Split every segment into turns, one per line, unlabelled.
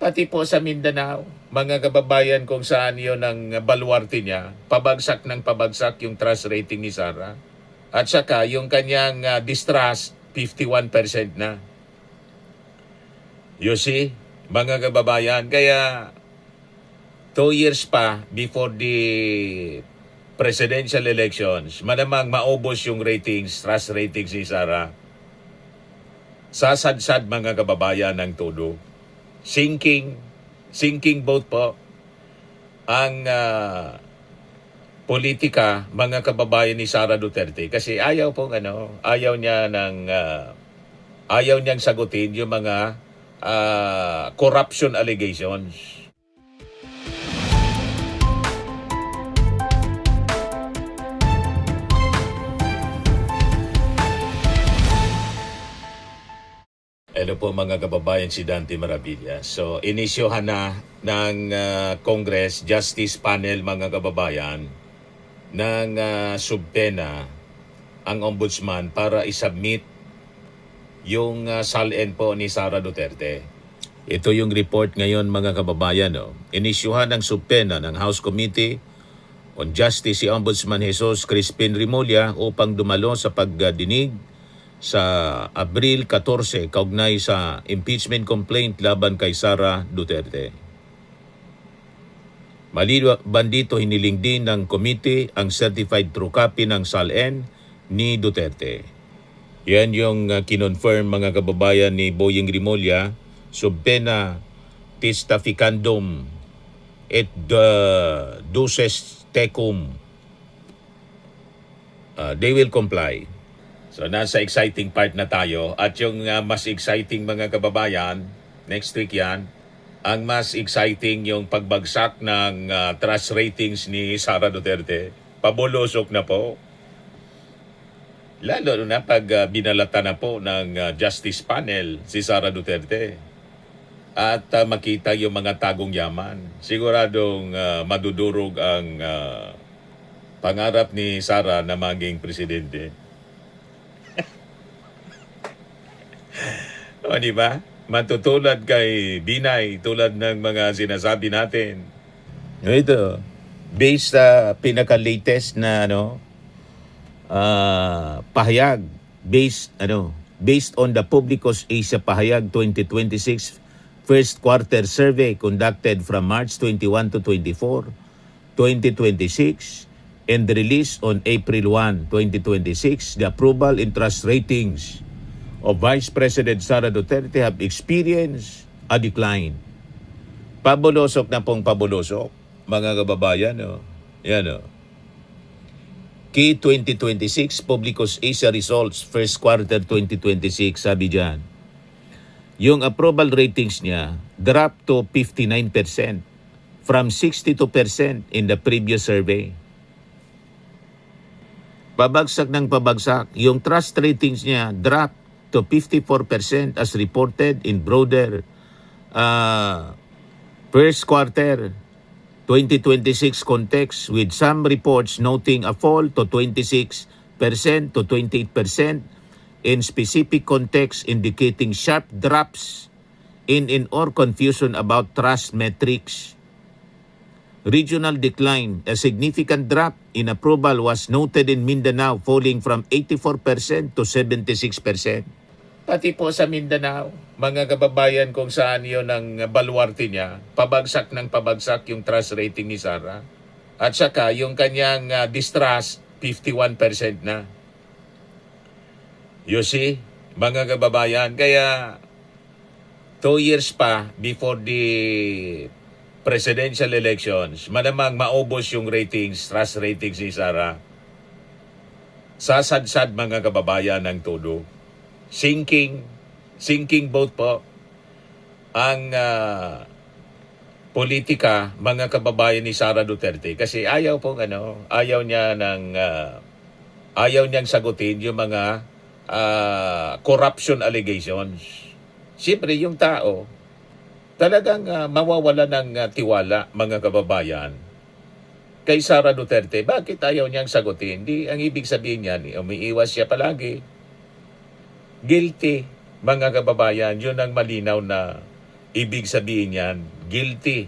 Pati po sa Mindanao, mga kababayan kung saan yon ang baluarte niya, pabagsak ng pabagsak yung trust rating ni Sara. At saka yung kanyang distrust, 51% na. You see, mga kababayan, kaya 2 years pa before the presidential elections, malamang maubos yung ratings, trust ratings ni Sara. Sasadsad mga kababayan ng todo. Sinking boat po ang politika mga kababayan ni Sara Duterte kasi ayaw niyang sagutin yung mga corruption allegations. Hello po mga kababayan, si Dante Maravilla. So, inisyohan na ng Congress Justice Panel mga kababayan ng subpena ang ombudsman para isubmit yung SALN po ni Sara Duterte. Ito yung report ngayon mga kababayan. Inisyuhan ng subpena ng House Committee on Justice si Ombudsman Jesus Crispin Rimulya upang dumalo sa pagdinig sa Abril 14 kaugnay sa impeachment complaint laban kay Sara Duterte. Maliban dito, hiniling din ng committee ang certified true copy ng SALN ni Duterte. Yan yung kinonfirm mga kababayan ni Boying Rimulya, subpena testificandum et duces tecum. They will comply. So nasa exciting part na tayo at yung mas exciting mga kababayan, next week yan, ang mas exciting yung pagbagsak ng trust ratings ni Sara Duterte. Pabulusok na po. Lalo na pag binalata na po ng Justice Panel si Sara Duterte. At makita yung mga tagong yaman. Siguradong madudurog ang pangarap ni Sara na maging presidente. O, di ba? Matutulad kay Binay, tulad ng mga sinasabi natin. Ito, based sa pinaka-latest na pahayag, based on the Publicos Asia Pahayag 2026 first quarter survey conducted from March 21 to 24, 2026, and released on April 1, 2026, the approval and trust ratings of Vice President Sara Duterte have experienced a decline. Pabulusok na pong pabulusok, mga kababayan. Yan Key 2026 Publicos Asia Results First Quarter 2026, sabi dyan. Yung approval ratings niya dropped to 59% from 62% in the previous survey. Pabagsak ng pabagsak. Yung trust ratings niya dropped to 54% as reported in broader first quarter 2026 context, with some reports noting a fall to 26% to 28% in specific context, indicating sharp drops in or confusion about trust metrics. Regional decline, a significant drop in approval was noted in Mindanao, falling from 84% to 76%. Pati po sa Mindanao, mga kababayan kung saan yon ang baluarte niya, pabagsak ng pabagsak yung trust rating ni Sara. At saka yung kanyang distrust, 51% na. You see, mga kababayan, kaya 2 years pa before the presidential elections, malamang maubos yung ratings, trust ratings ni Sara. Sasadsad mga kababayan ng todo. Sinking boat po ang politika mga kababayan ni Sara Duterte kasi ayaw niyang sagutin yung mga corruption allegations. Siyempre yung tao talagang mawawala ng tiwala mga kababayan kay Sara Duterte. Bakit ayaw niyang sagutin? Ang ibig sabihin niyan, umiiwas siya palagi. Guilty, mga kababayan. Yun ang malinaw na ibig sabihin yan, guilty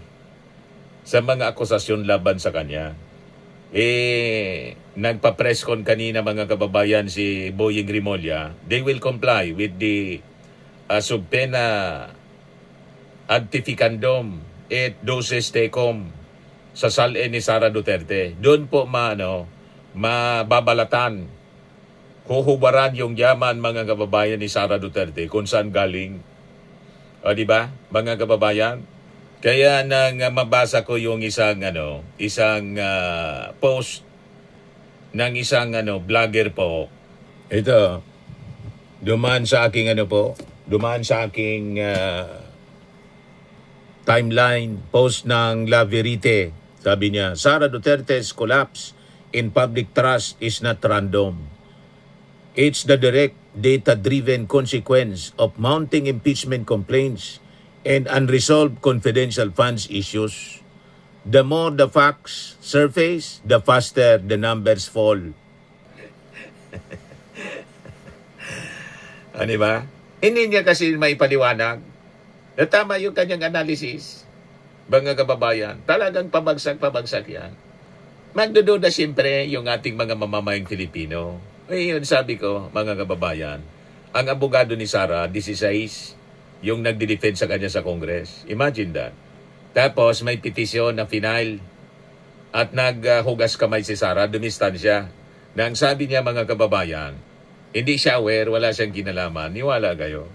sa mga akusasyon laban sa kanya. Nagpa-press con kanina mga kababayan si Boying Rimolya, they will comply with the subpena adtificandum et doses tecum sa SALE ni Sara Duterte. Doon po mababalatan, huhubaran yung yaman mga kababayan ni Sara Duterte kung saan galing. O di ba mga kababayan? Kaya nang mabasa ko yung isang post ng isang vlogger po. Ito, dumaan sa aking timeline post ng La Verite. Sabi niya, Sara Duterte's collapse in public trust is not random. It's the direct data-driven consequence of mounting impeachment complaints and unresolved confidential funds issues. The more the facts surface, the faster the numbers fall. Ano ba? Hindi niya kasi maipaliwanag na tama yung kanyang analysis. Mga kababayan, talagang pabagsak yan. Magdududa siyempre yung ating mga mamamayang Filipino. Yun sabi ko, mga kababayan, ang abogado ni Sara, 16, yung nagdi-defend sa kanya sa Congress. Imagine that. Tapos may petisyon na final at naghugas kamay si Sara, dumistansya. Na ang sabi niya mga kababayan, hindi siya aware, wala siyang kinalaman, niwala kayo.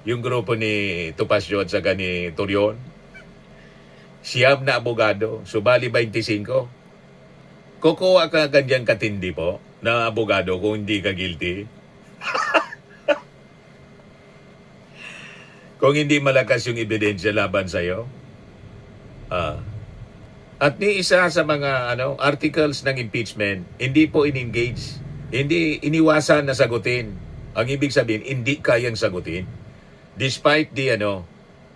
Yung grupo ni Topacio at saka ni Torion, siyam na abogado, subali 25. Kukuha ka ganyan katindi po na abogado kung hindi ka guilty. Kung hindi malakas yung ebidensya laban sa'yo. At ni isa sa mga articles ng impeachment, hindi po in-engage. Hindi iniwasan na sagutin. Ang ibig sabihin, hindi kayang sagutin. Despite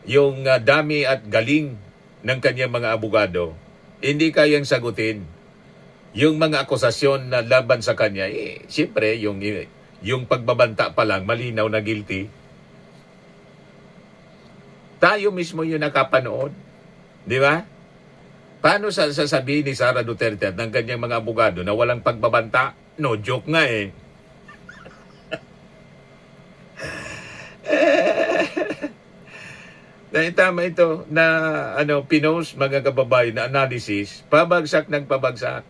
yung dami at galing ng kanyang mga abogado, hindi kayang sagutin yung mga akusasyon na laban sa kanya. Siyempre, yung pagbabanta pa lang, malinaw na guilty. Tayo mismo yung nakapanood. Di ba? Paano sasabihin ni Sara Duterte at ng kanyang mga abogado na walang pagbabanta? No joke nga eh. Tama ito na pinost mga kababayan na analysis, pabagsak ng pabagsak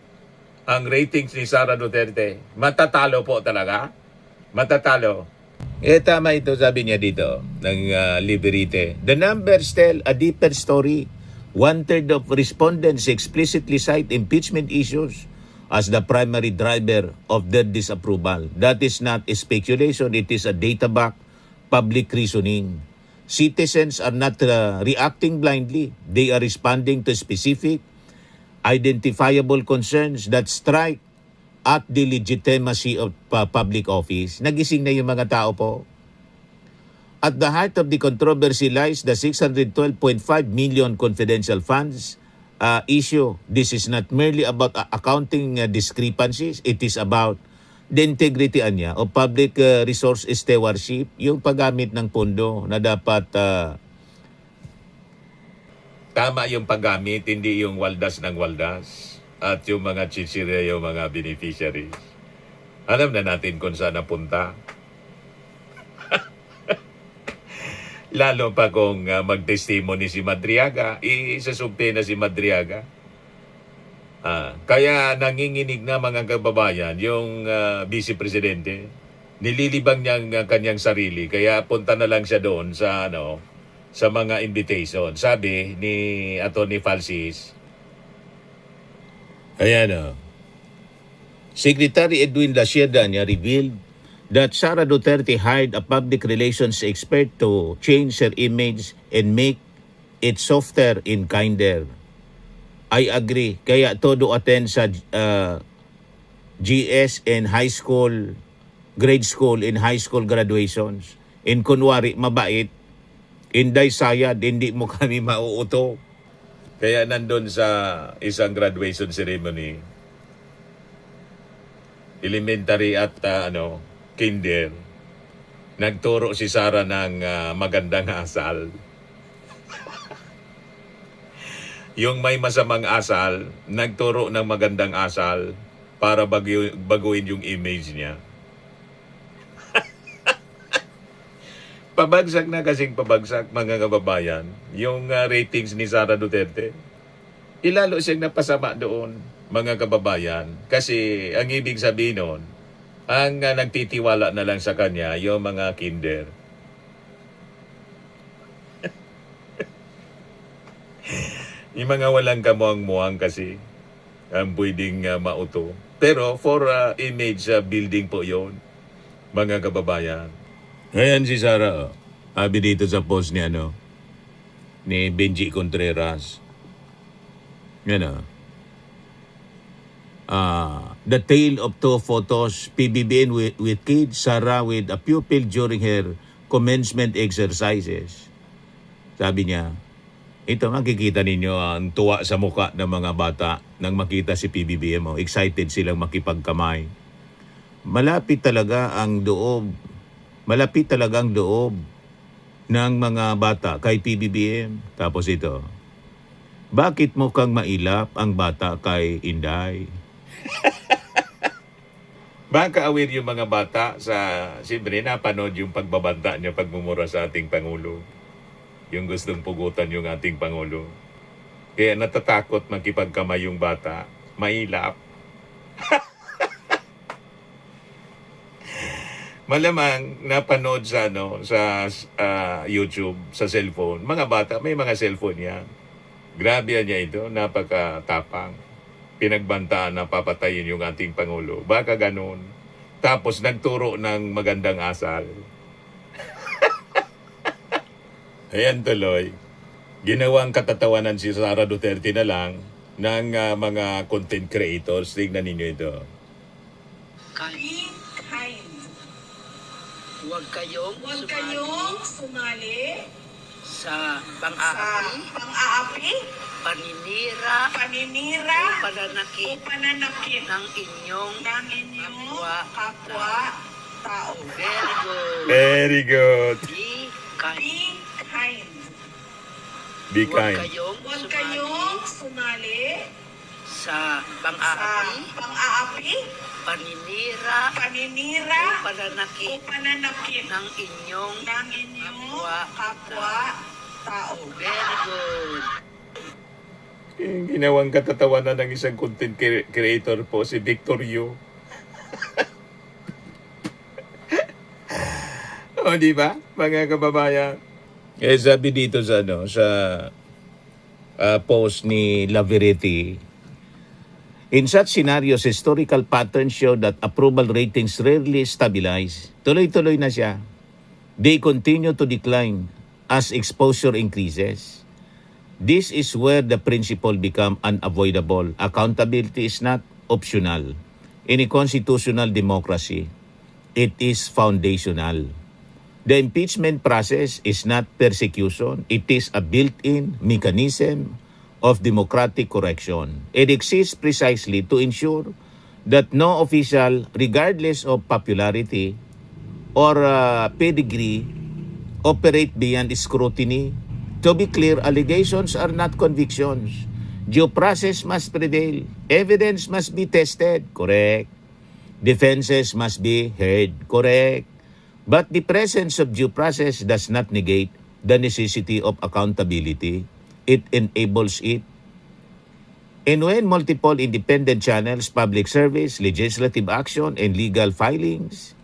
ang ratings ni Sara Duterte. Matatalo po talaga. Matatalo. Tama ito, sabi niya dito ng Liberite. The numbers tell a deeper story. 1/3 of respondents explicitly cite impeachment issues as the primary driver of their disapproval. That is not a speculation, it is a data-backed public reasoning. Citizens are not reacting blindly. They are responding to specific, identifiable concerns that strike at the legitimacy of public office. Nagising na yung mga tao po. At the heart of the controversy lies the 612.5 million confidential funds issue. This is not merely about accounting discrepancies. It is about the integrity of public resource stewardship, yung paggamit ng pondo na dapat tama yung paggamit, hindi yung waldas ng waldas at yung mga chichirya, yung mga beneficiaries. Alam na natin kung saan napunta. Lalo pa kung mag-testimony si Madriaga, isasumpe na si Madriaga. Kaya nanginginig na mga kababayan yung Vice Presidente. Nililibang niya ang kanyang sarili, kaya punta na lang siya doon sa sa mga invitation. Sabi ni Atty. Falsis, ayan Secretary Edwin Lasieda niya revealed that Sara Duterte hired a public relations expert to change her image and make it softer and kinder. I agree. Kaya todo attend sa GS and high school, grade school and high school graduations. In kunwari, mabait. Inday sayad, hindi mo kami mauuto. Kaya nandun sa isang graduation ceremony, elementary at kinder, nagturo si Sara ng magandang asal. Yung may masamang asal, nagturo ng magandang asal para baguhin yung image niya. Pabagsak na kasing pabagsak, mga kababayan, yung ratings ni Sara Duterte. Ilalo siyang napasama doon, mga kababayan. Kasi ang ibig sabihin nun, ang nagtitiwala na lang sa kanya, yung mga kinder. Yung mga walang kamuang-muang kasi, ang pwedeng mauto. Pero for image building po yon, mga kababayan. Ayan si Sara, sabi dito sa post ni Benji Contreras. Yan the tale of two photos, PBBM with kids, Sara with a pupil during her commencement exercises. Sabi niya, ito makikita ninyo ang tuwa sa muka ng mga bata nang makita si PBBM. Excited silang makipagkamay. Malapit talaga ang loob ng mga bata kay PBBM. Tapos ito, bakit mo kang mailap ang bata kay Inday? Baka aware yung mga bata sa, siyempre napanood yung pagbabanta niya, pagmumura sa ating Pangulo. Yung gustong pugutan yung ating Pangulo. Kaya natatakot makipagkamay yung bata, mailap. Malamang napanood sa YouTube, sa cellphone. Mga bata, may mga cellphone yan. Grabe niya ito, napakatapang. Pinagbantaan na papatayin yung ating Pangulo. Baka ganun. Tapos nagturo ng magandang asal. Ayan tuloy. Ginawang katatawanan si Sara Duterte na lang ng mga content creators. Tingnan ninyo ito.
Huwag kayong sumali sa
pang-aapi,
paninira, o pananakit ng inyong kapwa-tao. Very good.
Very good.
Be kind.
Be kind.
Huwag kayong sumali
sa
sa pang-aapi,
paninira,
paninira,
o pananakit ng inyong kapwa-tao. Very good.
Ginawang katatawanan ng isang content creator po, si Victor Yu. O, di ba, mga kababayan? Eh, sabi dito sa post ni Laveretti, in such scenarios, historical patterns show that approval ratings rarely stabilize. Tuloy-tuloy na siya. They continue to decline as exposure increases. This is where the principle become unavoidable. Accountability is not optional. In a constitutional democracy, it is foundational. The impeachment process is not persecution. It is a built-in mechanism of democratic correction. It exists precisely to ensure that no official, regardless of popularity or pedigree, operate beyond scrutiny. To be clear, allegations are not convictions. Due process must prevail. Evidence must be tested. Correct. Defenses must be heard. Correct. But the presence of due process does not negate the necessity of accountability. It enables it. And when multiple independent channels, public service, legislative action, and legal filings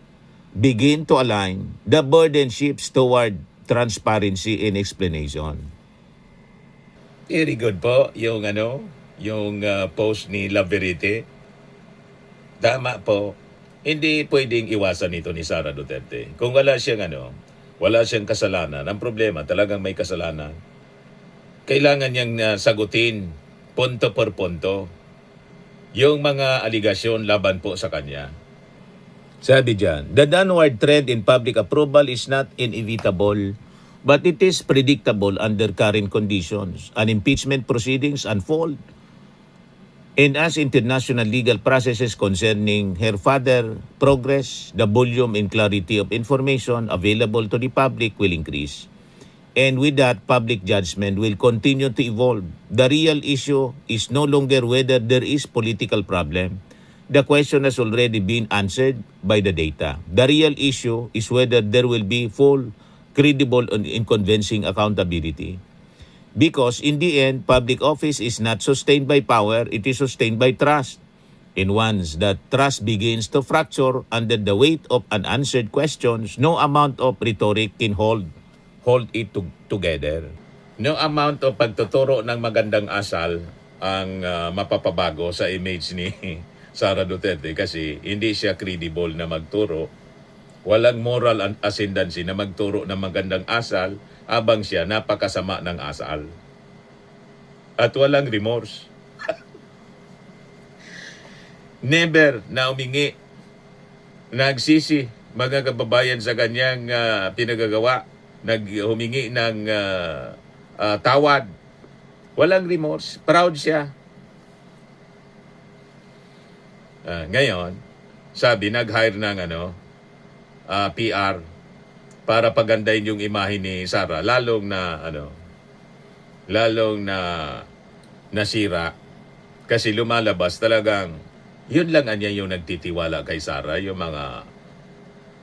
begin to align, the burden shifts toward transparency and explanation. Very good po yung post ni Laverite. Tama po. Hindi pwedeng iwasan ito ni Sara Duterte. Kung wala siyang kasalanan, ang problema talagang may kasalanan. Kailangan niyang sagutin punto por punto yung mga aligasyon laban po sa kanya. Sabi diyan, the downward trend in public approval is not inevitable, but it is predictable under current conditions. An impeachment proceedings unfold, and as international legal processes concerning her father progress, the volume and clarity of information available to the public will increase. And with that, public judgment will continue to evolve. The real issue is no longer whether there is political problem. The question has already been answered by the data. The real issue is whether there will be full, credible, and convincing accountability. Because in the end, public office is not sustained by power, it is sustained by trust. And once that trust begins to fracture under the weight of unanswered questions, no amount of rhetoric can hold it together. No amount of pagtuturo ng magandang asal ang mapapabago sa image ni Sara Duterte kasi hindi siya credible na magturo. Walang moral ascendancy na magturo ng magandang asal habang siya napakasama ng asal. At walang remorse. Never na umingi, nagsisi mga kababayan sa kanyang pinagagawa, humingi ng tawad. Walang remorse. Proud siya. Ngayon, sabi, nag-hire ng PR para pagandahin yung imahe ni Sara. Lalong na nasira. Kasi lumalabas talagang, yun lang anya yung nagtitiwala kay Sara, yung mga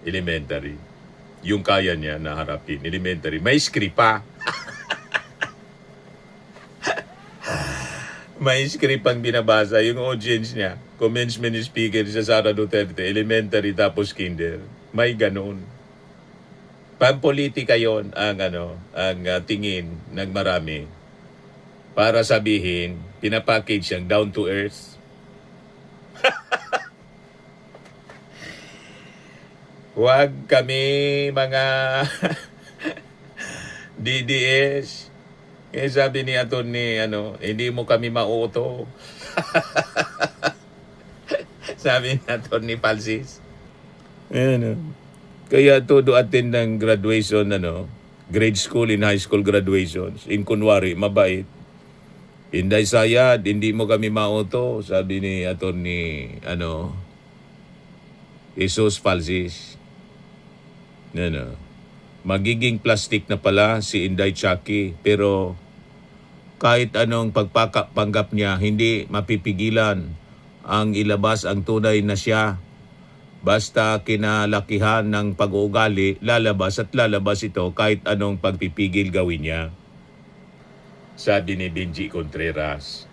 elementary. Yung kaya niya na harapin, elementary. May script pa. May script ang binabasa. Yung audience niya, commencement speaker sa Sara Duterte, elementary tapos kinder. May ganun. Pampolitika yon ang tingin ng marami. Para sabihin, pinapackage siyang down to earth. Huwag kami mga DDS. Kaya sabi ni Atty. Hindi mo kami mauto. Sabi ni Atty. Palsis. Kaya todo attend ng graduation, grade school and high school graduations. In kunwari, mabait. Inday sayad, hindi mo kami mauto. Sabi ni Atty. Jesus Palsis. Magiging plastic na pala si Inday Chucky, pero kahit anong pagpanggap niya, hindi mapipigilan ang ilabas ang tunay na siya. Basta kinalakihan ng pag-uugali, lalabas at lalabas ito kahit anong pagpipigil gawin niya. Sabi ni Benji Contreras.